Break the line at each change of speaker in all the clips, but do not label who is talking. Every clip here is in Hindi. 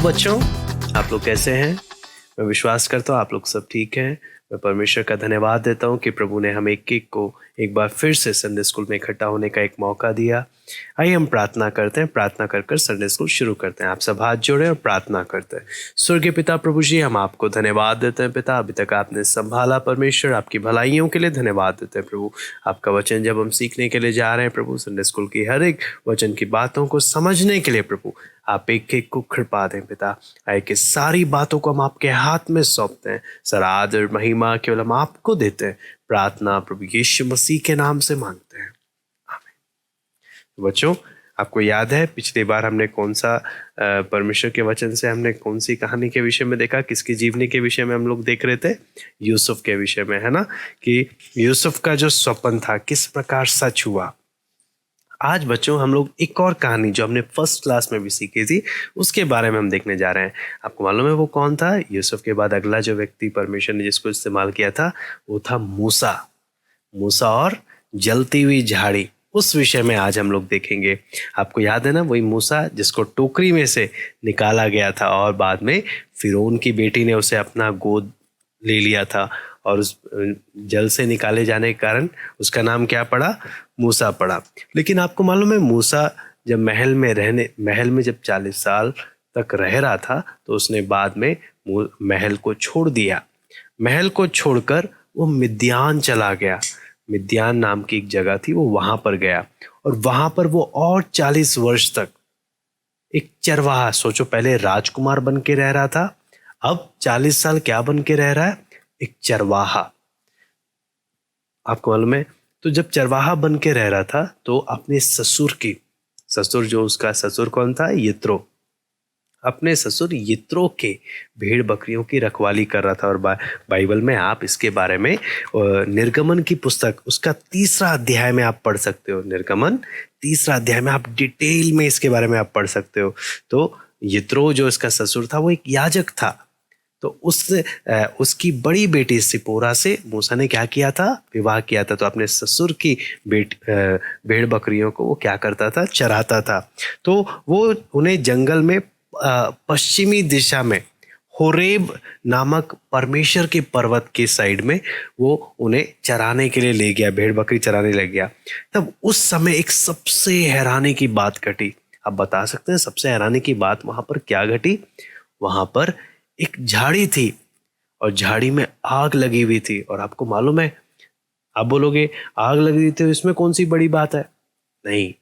बच्चों, आप लोग कैसे हैं? मैं विश्वास करता हूँ आप लोग सब ठीक हैं। मैं परमेश्वर का धन्यवाद देता हूँ कि प्रभु ने हम एक को एक बार फिर से संडे स्कूल में इकट्ठा होने का एक मौका दिया। आइए हम प्रार्थना करते हैं। प्रार्थना कर संडे स्कूल शुरू करते हैं। आप सब हाथ जोड़े और प्रार्थना करते हैं। स्वर्गीय पिता प्रभु जी, हम आपको धन्यवाद देते हैं पिता, अभी तक आपने संभाला परमेश्वर, आपकी भलाइयों के लिए धन्यवाद देते हैं प्रभु। आपका वचन जब हम सीखने के लिए जा रहे हैं प्रभु, संडे स्कूल की हर एक वचन की बातों को समझने के लिए प्रभु आप एक एक को कृपा दें पिता। आए कि सारी बातों को हम आपके हाथ में सौंपते हैं। सर आदर महिमा केवल हम आपको देते हैं। प्रार्थना प्रभु यीशु मसीह के नाम से मांगते हैं, आमीन। बच्चों, आपको याद है पिछली बार हमने कौन सा परमेश्वर के वचन से हमने कौन सी कहानी के विषय में देखा? किसकी जीवनी के विषय में हम लोग देख रहे थे? यूसुफ के विषय में, है ना, कि यूसुफ का जो स्वप्न था किस प्रकार सच हुआ। आज बच्चों हम लोग एक और कहानी जो हमने फर्स्ट क्लास में भी सीखी थी उसके बारे में हम देखने जा रहे हैं। आपको मालूम है वो कौन था? यूसुफ के बाद अगला जो व्यक्ति परमेश्वर ने जिसको इस्तेमाल किया था वो था मूसा। मूसा और जलती हुई झाड़ी, उस विषय में आज हम लोग देखेंगे। आपको याद है ना, वही मूसा जिसको टोकरी में से निकाला गया था और बाद में फिरौन की बेटी ने उसे अपना गोद ले लिया था और उस जल से निकाले जाने के कारण उसका नाम क्या पड़ा? मूसा पड़ा। लेकिन आपको मालूम है मूसा जब महल में जब 40 साल तक रह रहा था तो उसने बाद में महल को छोड़ दिया। महल को छोड़कर वो मिद्यान चला गया। मिद्यान नाम की एक जगह थी, वो वहां पर गया और वहां पर वो और 40 वर्ष तक एक चरवाहा, सोचो पहले राजकुमार बन के रह रहा था, अब 40 साल क्या बन के रह रहा है? एक चरवाहा। आपको मालूम है, तो जब चरवाहा बन के रह रहा था तो अपने ससुर जो उसका ससुर कौन था? यित्रो। अपने ससुर यित्रो के भेड़ बकरियों की रखवाली कर रहा था। और बाइबल में आप इसके बारे में निर्गमन की पुस्तक उसका 3रा अध्याय में आप पढ़ सकते हो। निर्गमन 3रा अध्याय में आप डिटेल में इसके बारे में आप पढ़ सकते हो। तो यित्रो जो इसका ससुर था वो एक याजक था। तो उसकी बड़ी बेटी सिपोरा से मूसा ने क्या किया था? विवाह किया था। तो अपने ससुर की भेड़ बकरियों को वो क्या करता था? चराता था। तो वो उन्हें जंगल में पश्चिमी दिशा में होरेब नामक परमेश्वर के पर्वत के साइड में वो उन्हें चराने के लिए ले गया, भेड़ बकरी चराने लग गया। तब उस समय एक सबसे हैरानी की बात घटी। आप बता सकते हैं सबसे हैरानी की बात वहां पर क्या घटी? वहां पर एक झाड़ी थी और झाड़ी में आग लगी हुई थी। और आपको मालूम है, आप बोलोगे आग लगी हुई थी इसमें कौन सी बड़ी बात है? नहीं,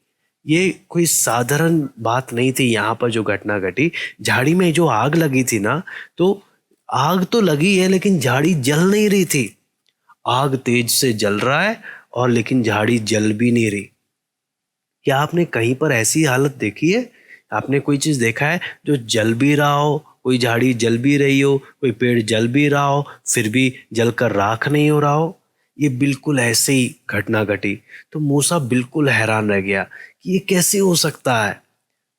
ये कोई साधारण बात नहीं थी। यहाँ पर जो घटना घटी, झाड़ी में जो आग लगी थी ना, तो आग तो लगी है लेकिन झाड़ी जल नहीं रही थी। आग तेज से जल रहा है और लेकिन झाड़ी जल भी नहीं रही। क्या आपने कहीं पर ऐसी हालत देखी है? आपने कोई चीज देखा है जो जल भी रहा हो, कोई झाड़ी जल भी रही हो, कोई पेड़ जल भी रहा हो फिर भी जलकर राख नहीं हो रहा हो? ये बिल्कुल ऐसे ही घटना घटी। तो मूसा बिल्कुल हैरान रह गया कि ये कैसे हो सकता है।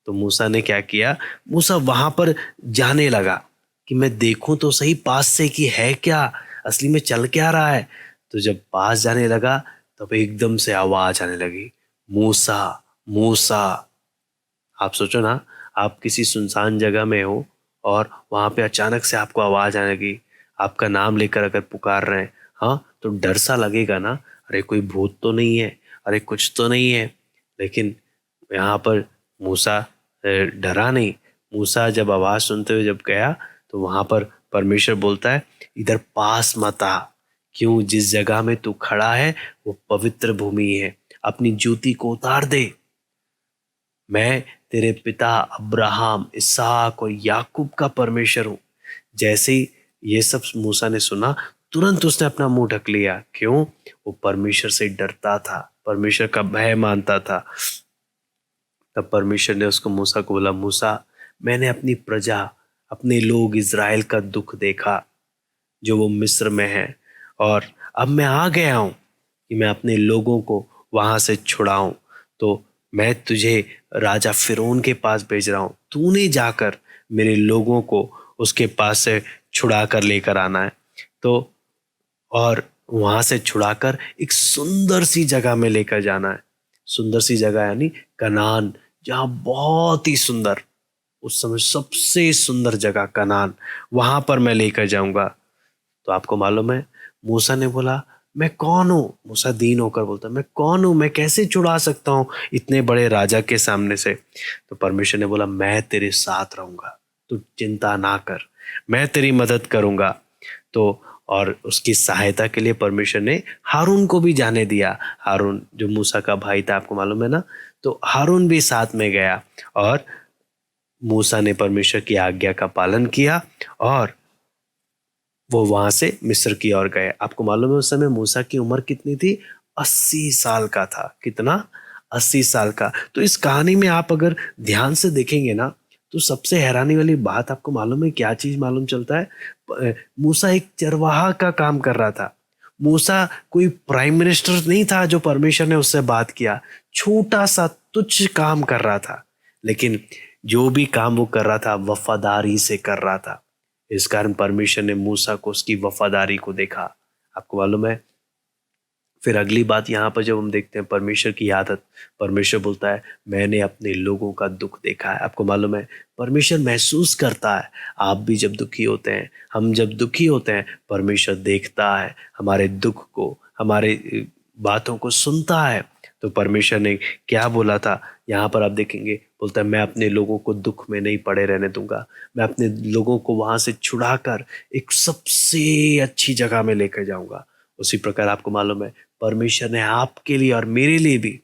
तो मूसा ने क्या किया? मूसा वहां पर जाने लगा कि मैं देखूं तो सही पास से कि है क्या, असली में चल क्या रहा है। तो जब पास जाने लगा तब एकदम से आवाज आने लगी, मूसा मूसा। आप सोचो ना, आप किसी सुनसान जगह में हो और वहां पे अचानक से आपको आवाज आने लगी, आपका नाम लेकर अगर पुकार रहे हैं, हाँ, तो डर सा लगेगा ना। अरे कोई भूत तो नहीं है, अरे कुछ तो नहीं है। लेकिन यहाँ पर मूसा डरा नहीं। मूसा जब आवाज सुनते हुए जब गया तो वहां पर परमेश्वर बोलता है, इधर पास मत आ। क्यों? जिस जगह में तू खड़ा है वो पवित्र भूमि है, अपनी जूती को उतार दे। मैं तेरे पिता अब्राहम, इसहाक और याकूब का परमेश्वर हूं। जैसे ही ये सब मूसा ने सुना, तुरंत उसने अपना मुंह ढक लिया। क्यों? वो परमेश्वर से डरता था, परमेश्वर का भय मानता था। तब परमेश्वर ने उसको मूसा को बोला, मूसा, मैंने अपनी प्रजा, अपने लोग इज़राइल का दुख देखा जो वो मिस्र में है, और अब मैं आ गया हूं कि मैं अपने लोगों को वहां से छुड़ाऊं। तो मैं तुझे राजा फिरौन के पास भेज रहा हूं। तूने जाकर मेरे लोगों को उसके पास से छुड़ा कर लेकर आना है। तो और वहां से छुड़ाकर एक सुंदर सी जगह में लेकर जाना है। सुंदर सी जगह यानी कनान, जहां बहुत ही सुंदर, उस समय सबसे सुंदर जगह कनान, वहां पर मैं लेकर जाऊंगा। तो आपको मालूम है मूसा ने बोला, मैं कौन हूँ? मूसा दीन होकर बोलता, मैं कौन हूँ, मैं कैसे छुड़ा सकता हूँ इतने बड़े राजा के सामने से? तो परमेश्वर ने बोला, मैं तेरे साथ रहूंगा, तू चिंता ना कर, मैं तेरी मदद करूंगा। तो और उसकी सहायता के लिए परमेश्वर ने हारून को भी जाने दिया। हारून जो मूसा का भाई था, आपको मालूम है ना, तो हारून भी साथ में गया और मूसा ने परमेश्वर की आज्ञा का पालन किया और वो वहां से मिस्र की ओर गए। आपको मालूम है उस समय मूसा की उम्र कितनी थी? 80 साल का था। कितना? 80 साल का। तो इस कहानी में आप अगर ध्यान से देखेंगे ना, तो सबसे हैरानी वाली बात आपको मालूम है क्या चीज मालूम चलता है? मूसा एक चरवाहा का काम कर रहा था। मूसा कोई प्राइम मिनिस्टर नहीं था जो परमेश्वर ने उससे बात किया। छोटा सा तुच्छ काम कर रहा था, लेकिन जो भी काम वो कर रहा था वफादारी से कर रहा था। इस कारण परमेश्वर ने मूसा को उसकी वफादारी को देखा। आपको मालूम है फिर अगली बात यहाँ पर जब हम देखते हैं परमेश्वर की आदत, परमेश्वर बोलता है मैंने अपने लोगों का दुख देखा है। आपको मालूम है परमेश्वर महसूस करता है। आप भी जब दुखी होते हैं, हम जब दुखी होते हैं, परमेश्वर देखता है हमारे दुख को, हमारे बातों को सुनता है। तो परमेश्वर ने क्या बोला था यहाँ पर आप देखेंगे, बोलता है मैं अपने लोगों को दुख में नहीं पड़े रहने दूंगा, मैं अपने लोगों को वहां से छुड़ाकर एक सबसे अच्छी जगह में लेकर जाऊंगा। उसी प्रकार आपको मालूम है परमेश्वर ने आपके लिए और मेरे लिए भी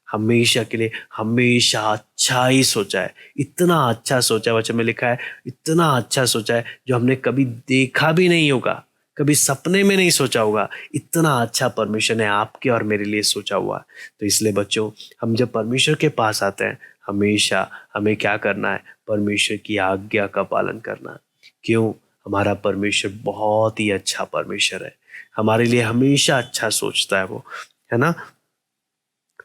हमेशा के लिए हमेशा अच्छा ही सोचा है। इतना अच्छा सोचा है, वचन में लिखा है इतना अच्छा सोचा है जो हमने कभी देखा भी नहीं होगा, कभी सपने में नहीं सोचा होगा। इतना अच्छा परमेश्वर ने आपके और मेरे लिए सोचा हुआ। तो इसलिए बच्चों, हम जब परमेश्वर के पास आते हैं हमेशा हमें क्या करना है? परमेश्वर की आज्ञा का पालन करना। क्यों? हमारा परमेश्वर बहुत ही अच्छा परमेश्वर है, हमारे लिए हमेशा अच्छा सोचता है वो, है ना।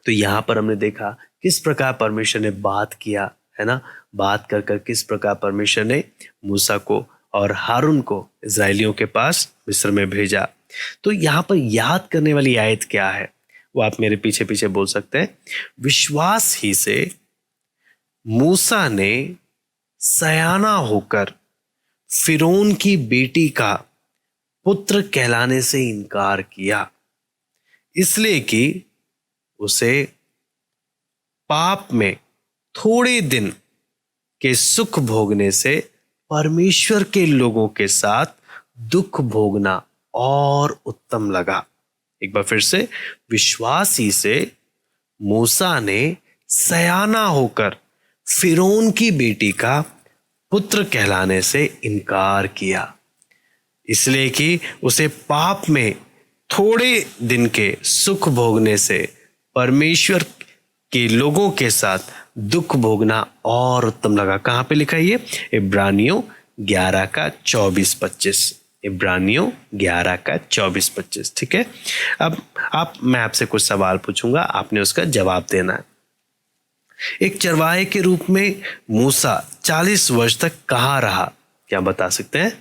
तो यहाँ पर हमने देखा किस प्रकार परमेश्वर ने बात किया, है ना। बात कर कर किस प्रकार परमेश्वर ने मूसा को और हारून को इजरायलियों के पास मिस्र में भेजा। तो यहाँ पर याद करने वाली आयत क्या है वो आप मेरे पीछे पीछे बोल सकते हैं। विश्वास ही से मूसा ने सयाना होकर फिरौन की बेटी का पुत्र कहलाने से इनकार किया, इसलिए कि उसे पाप में थोड़े दिन के सुख भोगने से परमेश्वर के लोगों के साथ दुख भोगना और उत्तम लगा। एक बार फिर से, विश्वास ही से मूसा ने सयाना होकर फिरौन की बेटी का पुत्र कहलाने से इनकार किया, इसलिए कि उसे पाप में थोड़े दिन के सुख भोगने से परमेश्वर के लोगों के साथ दुख भोगना और उत्तम लगा। कहाँ पे लिखा है ये? इब्रानियों 11 का 24-25। इब्रानियों 11 का 24-25। ठीक है। अब मैं आपसे कुछ सवाल पूछूंगा, आपने उसका जवाब देना है। एक चरवाहे के रूप में मूसा 40 वर्ष तक कहाँ रहा? क्या बता सकते हैं?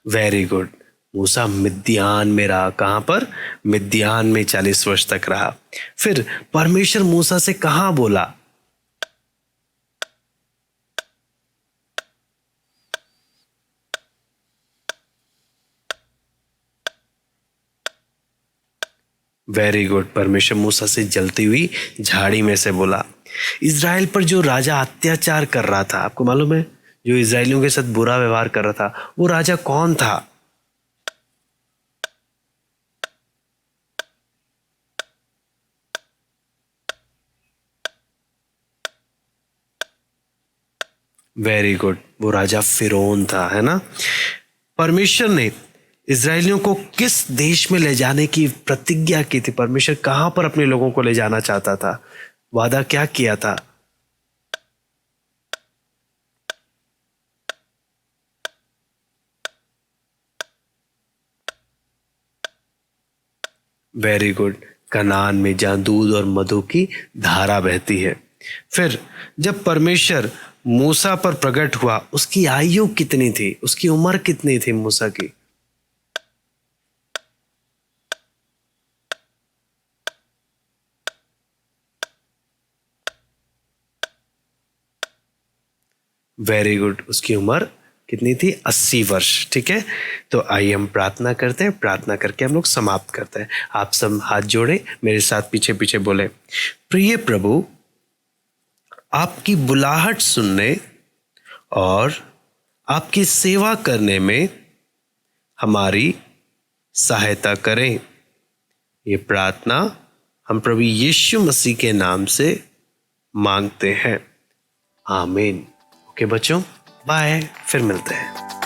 Very good. मूसा मिद्यान में रहा। कहां पर? मिद्यान में 40 वर्ष तक रहा। फिर परमेश्वर मूसा से कहां बोला? Very good. परमेश्वर मूसा से जलती हुई झाड़ी में से बोला। इज़राइल पर जो राजा अत्याचार कर रहा था, आपको मालूम है, जो इज़राइलियों के साथ बुरा व्यवहार कर रहा था, वो राजा कौन था? वेरी गुड, वो राजा फिरौन था, है ना। परमेश्वर ने इज़राइलियों को किस देश में ले जाने की प्रतिज्ञा की थी? परमेश्वर कहां पर अपने लोगों को ले जाना चाहता था? वादा क्या किया था? वेरी गुड, कनान में, जहां दूध और मधु की धारा बहती है। फिर जब परमेश्वर मूसा पर प्रकट हुआ, उसकी आयु कितनी थी? उसकी उम्र कितनी थी मूसा की? Very good. उसकी उम्र कितनी थी? 80 वर्ष। ठीक है, तो आइए हम प्रार्थना करते हैं, प्रार्थना करके हम लोग समाप्त करते हैं। आप सब हाथ जोड़े मेरे साथ, पीछे पीछे बोले, प्रिय प्रभु, आपकी बुलाहट सुनने और आपकी सेवा करने में हमारी सहायता करें। ये प्रार्थना हम प्रभु यीशु मसीह के नाम से मांगते हैं, आमीन। ओके बच्चों, बाय, फिर मिलते हैं।